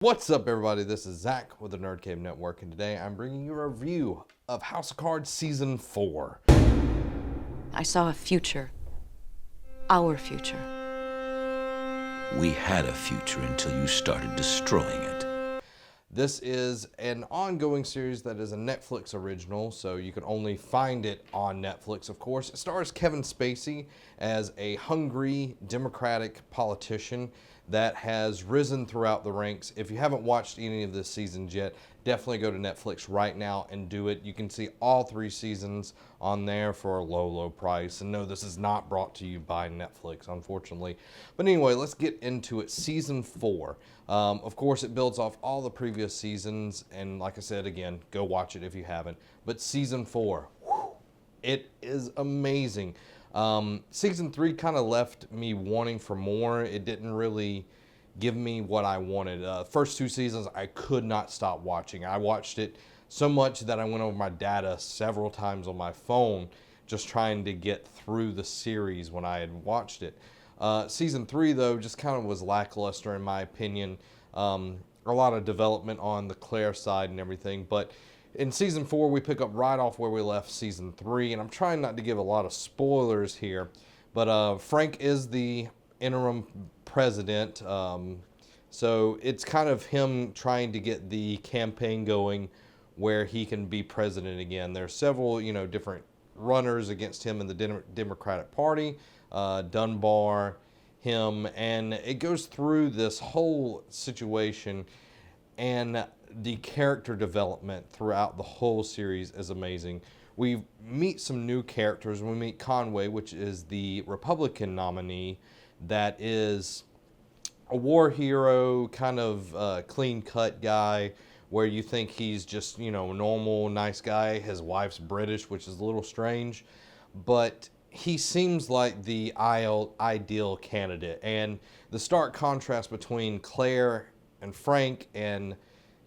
What's up, everybody? This is Zach with the Nerd Cave Network, and today I'm bringing you a review of House of Cards Season 4. I saw a future. Our future. We had a future until you started destroying it. This is an ongoing series that is a Netflix original, so you can only find it on Netflix, of course. It stars Kevin Spacey as a hungry Democratic politician that has risen throughout the ranks. If you haven't watched any of this seasons yet, definitely go to Netflix right now and do it. You can see all 3 seasons on there for a low, low price. And no, this is not brought to you by Netflix, unfortunately. But anyway, let's get into it. Season 4. Of course, it builds off all the previous seasons. And like I said, again, go watch it if you haven't. But Season 4, whew, it is amazing. Season 3 kind of left me wanting for more. It didn't really give me what I wanted. First 2 seasons, I could not stop watching. I watched it so much that I went over my data several times on my phone just trying to get through the series when I had watched it. Season 3, though, just kind of was lackluster in my opinion. A lot of development on the Claire side and everything, but in Season 4, we pick up right off where we left Season 3, and I'm trying not to give a lot of spoilers here, but Frank is the interim president, so it's kind of him trying to get the campaign going where he can be president again. There's several, different runners against him in the Democratic Party, Dunbar, him, and it goes through this whole situation, and the character development throughout the whole series is amazing. We meet some new characters. We meet Conway, which is the Republican nominee that is a war hero, kind of clean-cut guy where you think he's just, a normal, nice guy. His wife's British, which is a little strange, but he seems like the ideal candidate. And the stark contrast between Claire and Frank and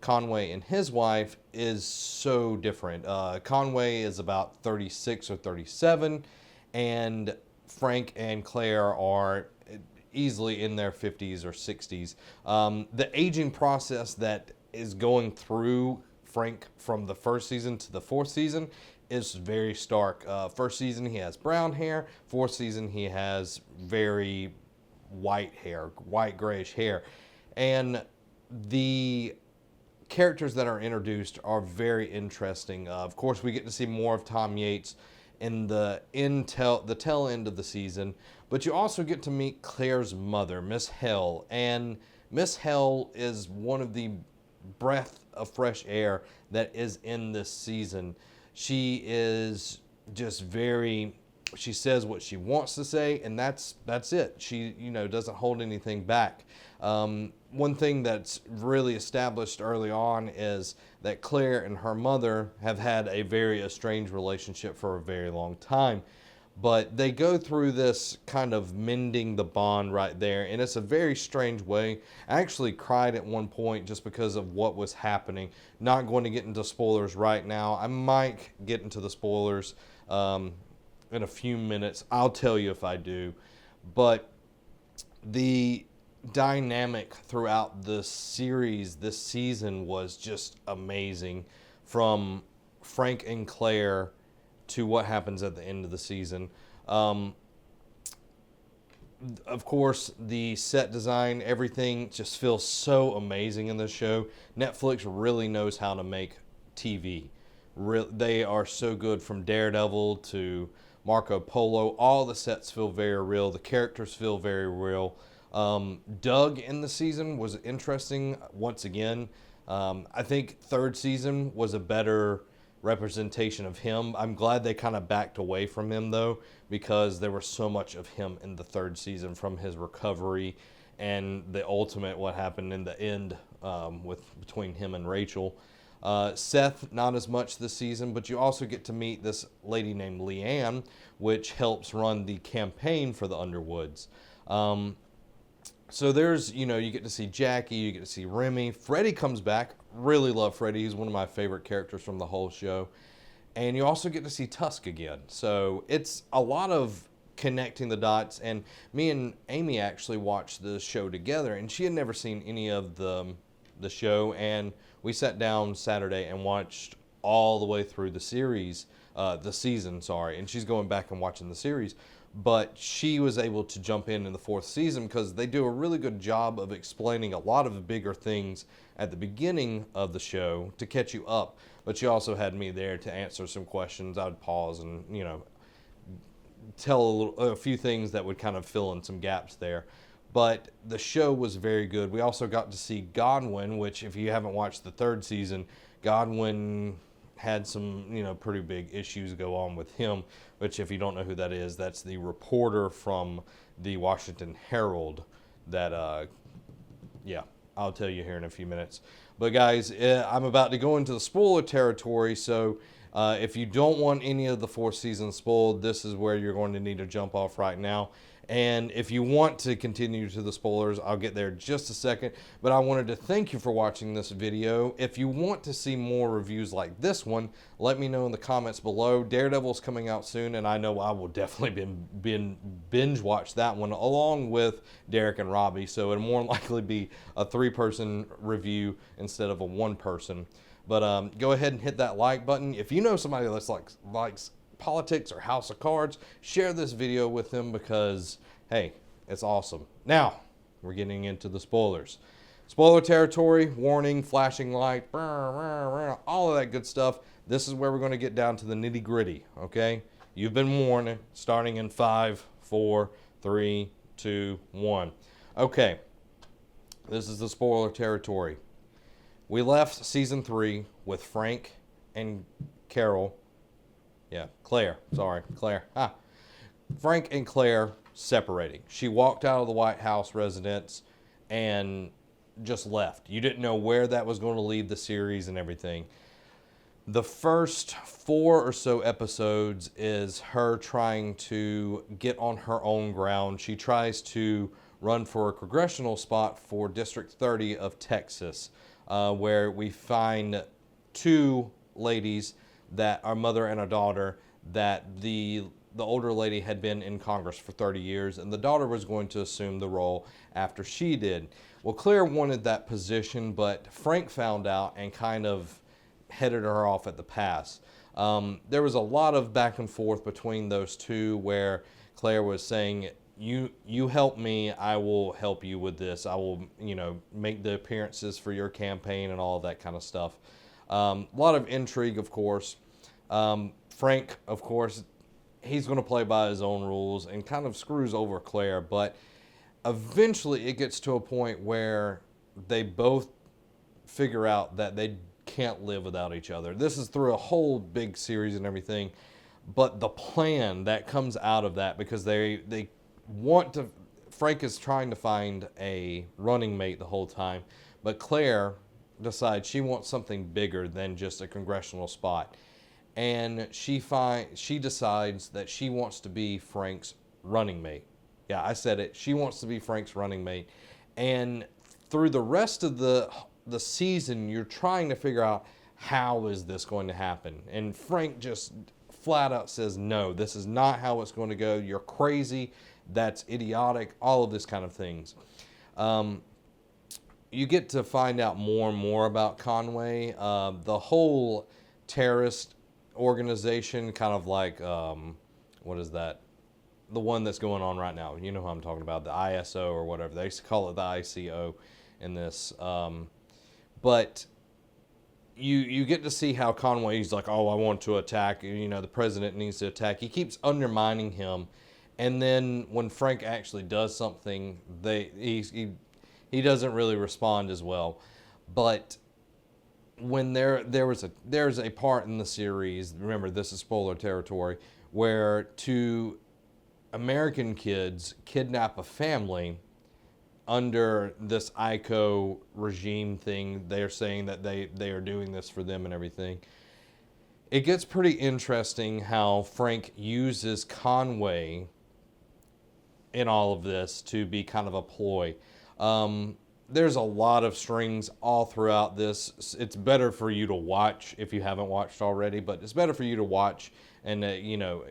Conway and his wife is so different. Conway is about 36 or 37, and Frank and Claire are easily in their 50s or 60s. The aging process that is going through Frank from the first season to the 4th season is very stark. First season he has brown hair. 4th season he has very white hair, white grayish hair. And the characters that are introduced are very interesting. Of course, we get to see more of Tom Yates in the tail end of the season, but you also get to meet Claire's mother, Miss Hell, and Miss Hell is one of the breath of fresh air that is in this season. She is just she says what she wants to say, and that's it. She, doesn't hold anything back. One thing that's really established early on is that Claire and her mother have had a very estranged relationship for a very long time. But they go through this kind of mending the bond right there, and it's a very strange way. I actually cried at one point just because of what was happening. Not going to get into spoilers right now. I might get into the spoilers in a few minutes. I'll tell you if I do. But the dynamic throughout the series this season was just amazing, from Frank and Claire to what happens at the end of the season. Of course, the set design, everything just feels so amazing in this show. Netflix really knows how to make TV. They are so good, from Daredevil to Marco Polo. All the sets feel very real. The characters feel very real. Doug in the season was interesting once again. I think 3rd season was a better representation of him. I'm glad they kind of backed away from him, though, because there was so much of him in the 3rd season, from his recovery and the ultimate what happened in the end between him and Rachel. Seth, not as much this season, but you also get to meet this lady named Leanne, which helps run the campaign for the Underwoods. So there's, you get to see Jackie, you get to see Remy. Freddie comes back. Really love Freddie. He's one of my favorite characters from the whole show. And you also get to see Tusk again. So it's a lot of connecting the dots. And me and Amy actually watched the show together, and she had never seen any of the the show, and we sat down Saturday and watched all the way through the series, the season, sorry, and she's going back and watching the series. But she was able to jump in the fourth season because they do a really good job of explaining a lot of the bigger things at the beginning of the show to catch you up. But she also had me there to answer some questions. I would pause and, tell a few things that would kind of fill in some gaps there. But the show was very good. We also got to see Godwin, which if you haven't watched the third season, Godwin had some, pretty big issues go on with him, which if you don't know who that is, that's the reporter from the Washington Herald that, I'll tell you here in a few minutes. But guys, I'm about to go into the spoiler territory, so if you don't want any of the fourth season spoiled, this is where you're going to need to jump off right now. And if you want to continue to the spoilers, I'll get there in just a second. But I wanted to thank you for watching this video. If you want to see more reviews like this one, let me know in the comments below. Daredevil's coming out soon, and I know I will definitely binge watch that one along with Derek and Robbie. So it'll more likely be a 3-person review instead of a 1-person. But go ahead and hit that like button. If you know somebody that's likes politics or House of Cards, share this video with them because, hey, it's awesome. Now, we're getting into the spoilers. Spoiler territory, warning, flashing light, all of that good stuff. This is where we're going to get down to the nitty gritty, okay? You've been warned, starting in 5, 4, 3, 2, 1. Okay, this is the spoiler territory. We left season 3 with Frank and Claire. Frank and Claire separating. She walked out of the White House residence and just left. You didn't know where that was going to lead the series and everything. The first 4 or so episodes is her trying to get on her own ground. She tries to run for a congressional spot for District 30 of Texas, where we find 2 ladies that are mother and a daughter, that the older lady had been in Congress for 30 years, and the daughter was going to assume the role after she did. Well, Claire wanted that position, but Frank found out and kind of headed her off at the pass. There was a lot of back and forth between those two where Claire was saying, you help me, I will help you with this. I will, make the appearances for your campaign and all of that kind of stuff. A lot of intrigue, of course. Frank, of course, he's going to play by his own rules and kind of screws over Claire, but eventually it gets to a point where they both figure out that they can't live without each other. This is through a whole big series and everything, but the plan that comes out of that, because they want to, Frank is trying to find a running mate the whole time, but Claire decides she wants something bigger than just a congressional spot. And she decides that she wants to be Frank's running mate. Yeah, I said it. She wants to be Frank's running mate. And through the rest of the season, you're trying to figure out, how is this going to happen? And Frank just flat out says, no, this is not how it's going to go. You're crazy. That's idiotic. All of this kind of things. You get to find out more and more about Conway. The whole terrorist organization, kind of like, what is that? The one that's going on right now. You know who I'm talking about, the ISO or whatever. They used to call it the ICO in this. But you get to see how Conway's like, oh, I want to attack. The president needs to attack. He keeps undermining him. And then when Frank actually does something, he doesn't really respond as well. But when there's a part in the series, remember this is spoiler territory, where 2 American kids kidnap a family under this ICO regime thing. They're saying that they are doing this for them and everything. It gets pretty interesting how Frank uses Conway in all of this to be kind of a ploy. There's a lot of strings all throughout this. It's better for you to watch if you haven't watched already, but it's better for you to watch and, to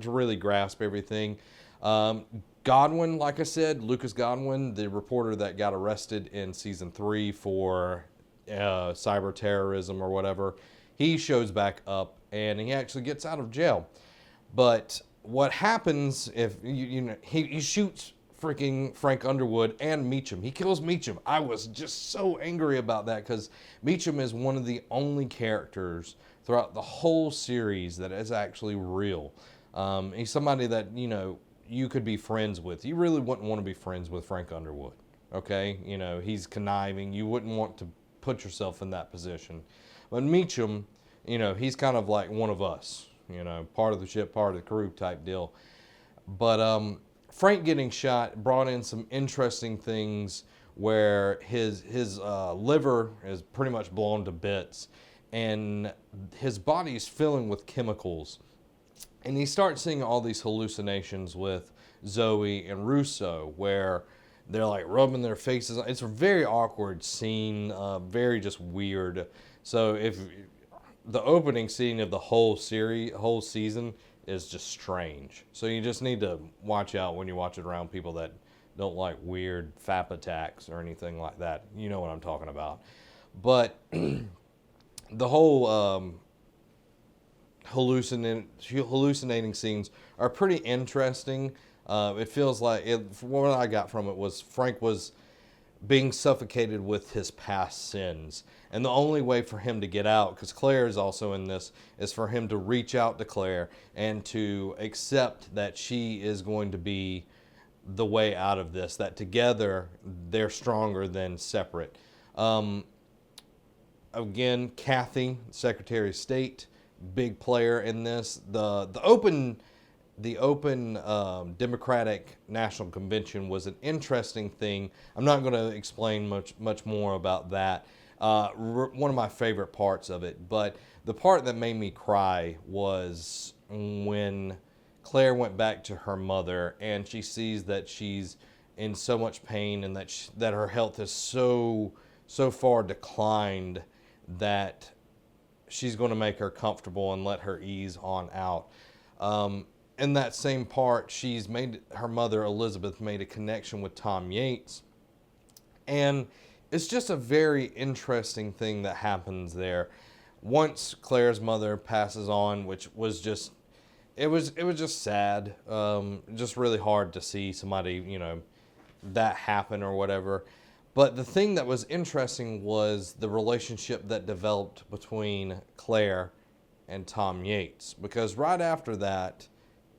really grasp everything. Godwin, like I said, Lucas Godwin, the reporter that got arrested in season 3 for cyber terrorism or whatever. He shows back up and he actually gets out of jail. But what happens if he shoots freaking Frank Underwood and Meacham. He kills Meacham. I was just so angry about that because Meacham is one of the only characters throughout the whole series that is actually real. He's somebody that, you could be friends with. You really wouldn't want to be friends with Frank Underwood. Okay? He's conniving. You wouldn't want to put yourself in that position. But Meacham, he's kind of like one of us. Part of the ship, part of the crew type deal. But Frank getting shot brought in some interesting things where his liver is pretty much blown to bits and his body is filling with chemicals. And he starts seeing all these hallucinations with Zoe and Russo where they're like rubbing their faces. It's a very awkward scene, very just weird. So if the opening scene of the whole season is just strange. So you just need to watch out when you watch it around people that don't like weird FAP attacks or anything like that. You know what I'm talking about. But the whole hallucinating scenes are pretty interesting. It feels like, what I got from it was Frank was being suffocated with his past sins. And the only way for him to get out, because Claire is also in this, is for him to reach out to Claire and to accept that she is going to be the way out of this, that together they're stronger than separate. Again, Kathy, Secretary of State, big player in this. The open Democratic National Convention was an interesting thing. I'm not going to explain much more about that. One of my favorite parts of it, but the part that made me cry was when Claire went back to her mother and she sees that she's in so much pain and that her health is so far declined that she's going to make her comfortable and let her ease on out. In that same part, her mother, Elizabeth, made a connection with Tom Yates. And it's just a very interesting thing that happens there. Once Claire's mother passes on, which was just, it was just sad. Just really hard to see somebody, that happen or whatever. But the thing that was interesting was the relationship that developed between Claire and Tom Yates. Because right after that,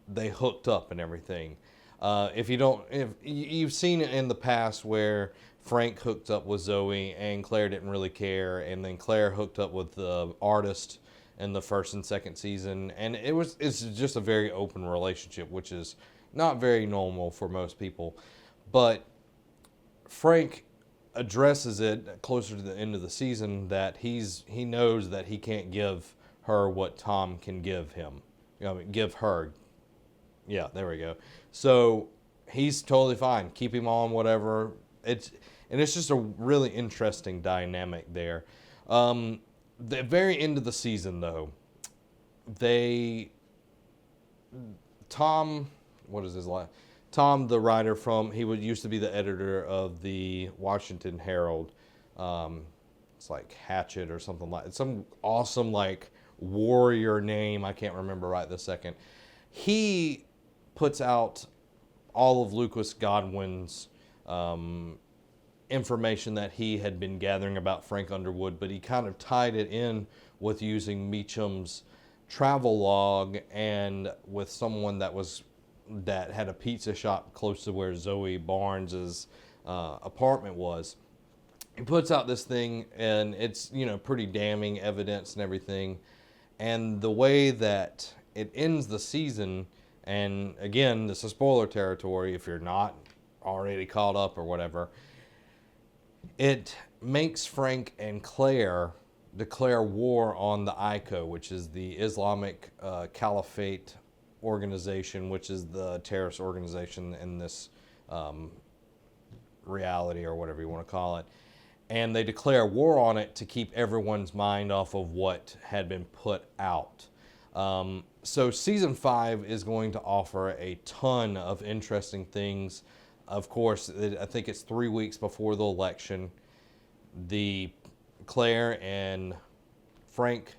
they hooked up and everything. If you've seen it in the past where Frank hooked up with Zoe and Claire didn't really care, and then Claire hooked up with the artist in the first and second season, and it's just a very open relationship, which is not very normal for most people. But Frank addresses it closer to the end of the season that he knows that he can't give her what Tom can give him. Give her. Yeah, there we go. So he's totally fine. Keep him on, whatever. It's just a really interesting dynamic there. The very end of the season, though, Tom, what is his last? Tom, the writer used to be the editor of the Washington Herald. It's like Hatchet or something like, it's some awesome like warrior name. I can't remember right this second. He puts out all of Lucas Godwin's information that he had been gathering about Frank Underwood, but he kind of tied it in with using Meacham's travel log and with someone that had a pizza shop close to where Zoe Barnes's apartment was. He puts out this thing, and it's pretty damning evidence and everything. And the way that it ends the season, and again, this is spoiler territory if you're not already caught up or whatever, it makes Frank and Claire declare war on the ICO, which is the Islamic Caliphate organization, which is the terrorist organization in this reality or whatever you want to call it. And they declare war on it to keep everyone's mind off of what had been put out. So season 5 is going to offer a ton of interesting things. Of course, I think it's 3 weeks before the election. The Claire and Frank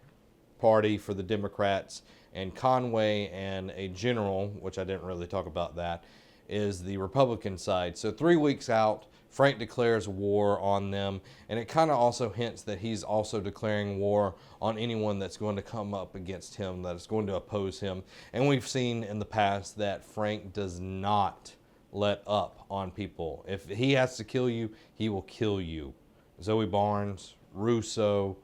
party for the Democrats, and Conway and a general, which I didn't really talk about that, is the Republican side. So 3 weeks out, Frank declares war on them, and it kind of also hints that he's also declaring war on anyone that's going to come up against him, that is going to oppose him. And we've seen in the past that Frank does not let up on people. If he has to kill you, he will kill you. Zoe Barnes, Russo,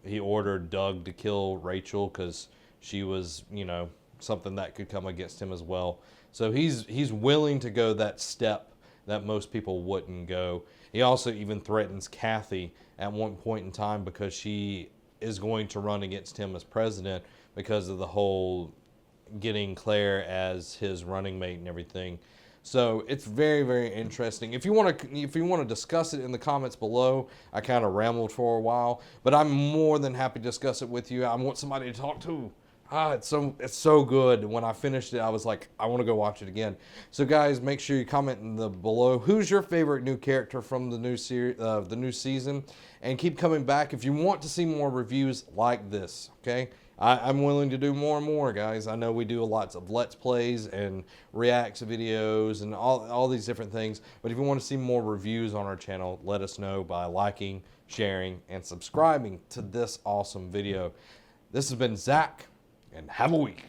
he ordered Doug to kill Rachel because she was, you know, something that could come against him as well. So he's willing to go that step that most people wouldn't go. He also even threatens Kathy at one point in time because she is going to run against him as president because of the whole getting Claire as his running mate and everything. So it's very, very interesting. If you want to discuss it in the comments below, I kind of rambled for a while, but I'm more than happy to discuss it with you. I want somebody to talk to. It's so good. When I finished it, I was like, I want to go watch it again. So guys, make sure you comment in the below. Who's your favorite new character from the new series, the new season? And keep coming back if you want to see more reviews like this. Okay, I'm willing to do more and more, guys. I know we do lots of Let's Plays and reacts videos and all these different things. But if you want to see more reviews on our channel, let us know by liking, sharing, and subscribing to this awesome video. This has been Zach. And have a week.